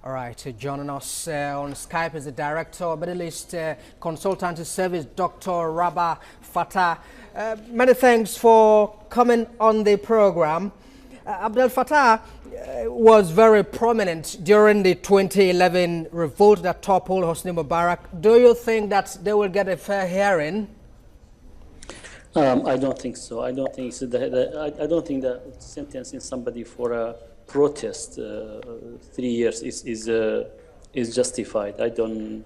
All right, joining us on Skype is the Director of Middle East Consultancy Service, Dr. Rabwar Fatah. Many thanks for coming on the program. Abdel Fattah was very prominent during the 2011 revolt that toppled Hosni Mubarak. Do you think that they will get a fair hearing? I don't think so. I don't think so. I don't think that sentencing somebody for a protest 3 years is justified. I don't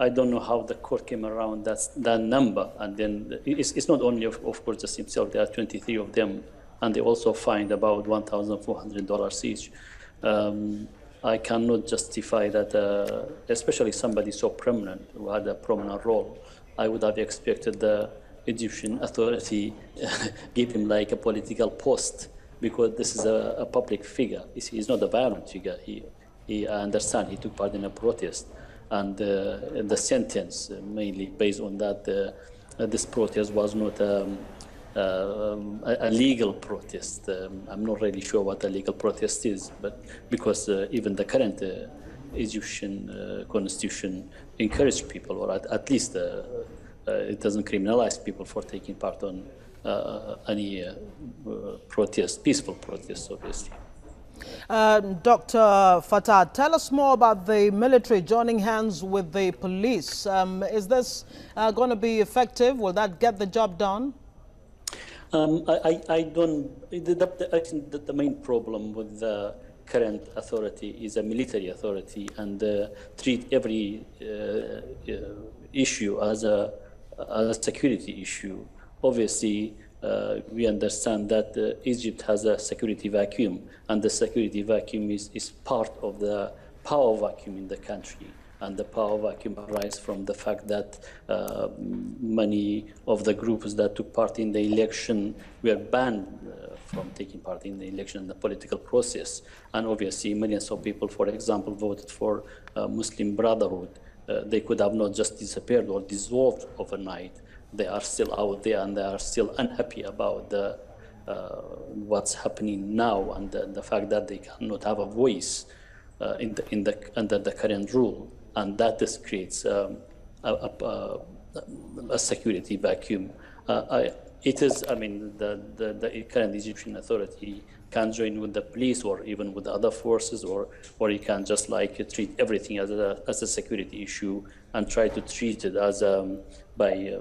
know how the court came around that number. And then it's not only of course just himself. There are 23 of them, and they also fined about $1,400 each. I cannot justify that, especially somebody so prominent who had a prominent role. I would have expected the Egyptian authority give him like a political post, because this is a public figure. He's not a violent figure. I understand he took part in a protest, and the sentence mainly based on that this protest was not a legal protest. I'm not really sure what a legal protest is, but because even the current Egyptian constitution encouraged people, or at least it doesn't criminalize people for taking part on any protest, peaceful protests, obviously. Dr. Fatah, tell us more about the military joining hands with the police. Is this going to be effective? Will that get the job done? I don't. I think that the main problem with the current authority is a military authority, and treat every issue as a security issue. Obviously, we understand that Egypt has a security vacuum, and the security vacuum is part of the power vacuum in the country. And the power vacuum arises from the fact that many of the groups that took part in the election were banned from taking part in the election and the political process. And obviously, millions of people, for example, voted for Muslim Brotherhood. They could have not just disappeared or dissolved overnight. They are still out there, and they are still unhappy about what's happening now, and the fact that they cannot have a voice under the current rule, and that just creates a security vacuum. It is, I mean, the current Egyptian authority can join with the police or even with other forces, or you can just like treat everything as a security issue and try to treat it as by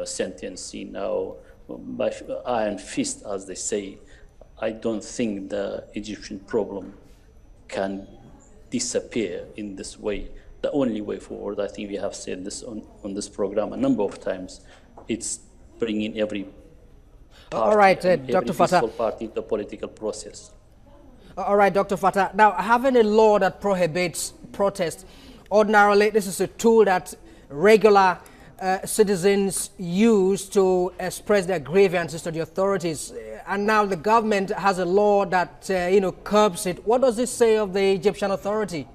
sentencing now by iron fist, as they say. I don't think the Egyptian problem can disappear in this way. The only way forward, I think we have said this on this program a number of times, it's bringing every party, all right, Dr. Fatah, party to the political process. All right, Dr. Fatah. Now, having a law that prohibits protest, ordinarily this is a tool that regular citizens use to express their grievances to the authorities, and now the government has a law that curbs it. What does this say of the Egyptian authority?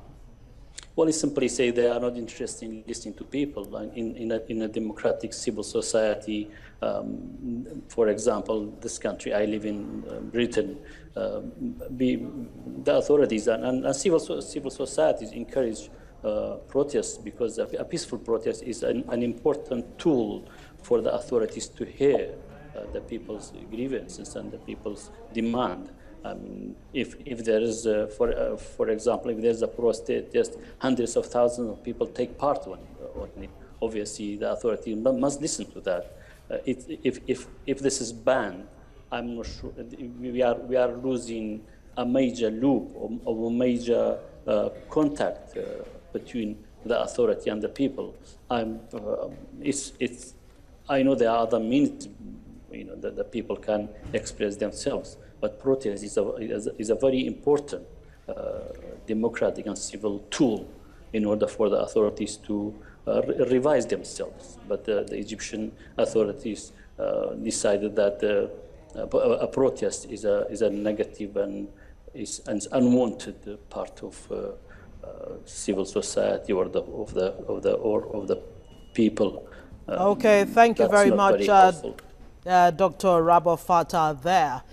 Well, it simply say they are not interested in listening to people. In a democratic civil society, for example, this country I live in, Britain, the authorities and civil societies encourage protests, because a peaceful protest is an important tool for the authorities to hear the people's grievances and the people's demand. If there is, for example, if there's a protest, hundreds of thousands of people take part on it. Obviously, the authority must listen to that. If this is banned, I'm not sure we are losing a major loop or a major contact between the authority and the people. I know there are other means, that the people can express themselves. But protest is a very important democratic and civil tool in order for the authorities to revise themselves. But the Egyptian authorities decided that a protest is a negative and is an unwanted part of civil society or of the people. Okay, thank you very much, Dr. Rabwar Fatah there.